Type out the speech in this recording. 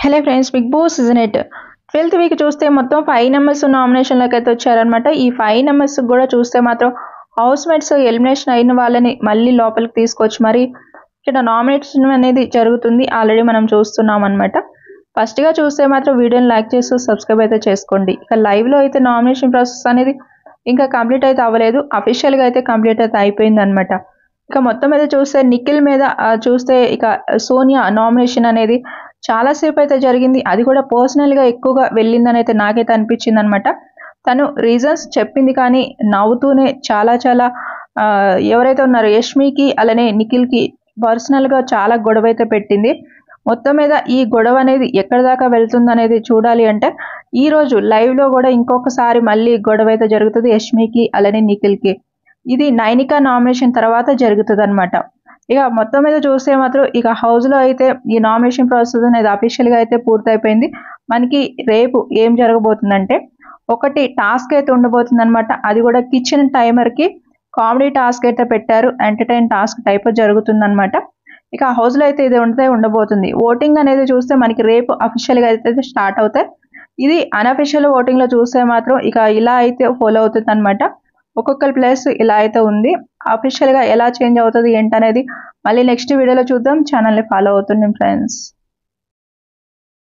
Hello friends, Bigg Boss season 8 12th week చూస్తే మొత్తం 5 members నామినేషన్లోకి అయితే వచ్చారనమాట. ఈ 5 మెంబర్స్ కూడా చూస్తే మాత్రం హౌస్ మేట్స్ ఎలిమినేషన్ అయిన వాళ్ళని మళ్ళీ లోపలికి తీసుకొచ్చి మరి ఇక్కడ నామినేషన్ అనేది జరుగుతుంది. ఆల్రెడీ మనం చూస్తున్నాం అనమాట. ఫస్ట్గా చూస్తే మాత్రం వీడియోని లైక్ చేస్తూ సబ్స్క్రైబ్ అయితే చేసుకోండి. ఇక లైవ్లో అయితే నామినేషన్ ప్రాసెస్ అనేది ఇంకా కంప్లీట్ అయితే అవ్వలేదు. అఫీషియల్గా అయితే కంప్లీట్ అయితే అయిపోయింది అనమాట. ఇక మొత్తం మీద చూస్తే నిఖిల్ మీద చూస్తే ఇక సోనియా నామినేషన్ అనేది చాలాసేపు అయితే జరిగింది. అది కూడా పర్సనల్గా ఎక్కువగా వెళ్ళిందని అయితే నాకైతే అనిపించింది అనమాట. తను రీజన్స్ చెప్పింది కానీ నవ్వుతూనే చాలా చాలా ఎవరైతే ఉన్నారో యష్మికి అలానే నిఖిల్కి పర్సనల్గా చాలా గొడవ అయితే పెట్టింది. మొత్తం మీద ఈ గొడవ అనేది ఎక్కడి దాకా వెళ్తుంది అనేది చూడాలి అంటే ఈరోజు లైవ్లో కూడా ఇంకొకసారి మళ్ళీ గొడవ అయితే జరుగుతుంది యష్మికి అలానే నిఖిల్కి. ఇది నైనికా నామినేషన్ తర్వాత జరుగుతుంది అనమాట. ఇక మొత్తం మీద చూస్తే మాత్రం ఇక హౌస్లో అయితే ఈ నామినేషన్ ప్రాసెస్ అనేది అఫీషియల్గా అయితే పూర్తయిపోయింది. మనకి రేపు ఏం జరగబోతుందంటే ఒకటి టాస్క్ అయితే ఉండబోతుంది అనమాట. అది కూడా కిచెన్ టైమర్కి కామెడీ టాస్క్ అయితే పెట్టారు. ఎంటర్టైన్ టాస్క్ టైప్ జరుగుతుందన్నమాట. ఇక హౌస్లో అయితే ఇది ఉండబోతుంది. ఓటింగ్ అనేది చూస్తే మనకి రేపు అఫీషియల్గా అయితే స్టార్ట్ అవుతాయి. ఇది అన్అఫీషియల్ ఓటింగ్లో చూస్తే మాత్రం ఇక ఇలా అయితే ఫాలో అవుతుంది అనమాట. ఒక్కొక్కరి ప్లేస్ ఇలా అయితే ఉంది. అఫీషియల్గా ఎలా చేంజ్ అవుతుంది ఏంటనేది మళ్ళీ నెక్స్ట్ వీడియోలో చూద్దాం. ఛానల్ని ఫాలో అవుతున్నాం ఫ్రెండ్స్.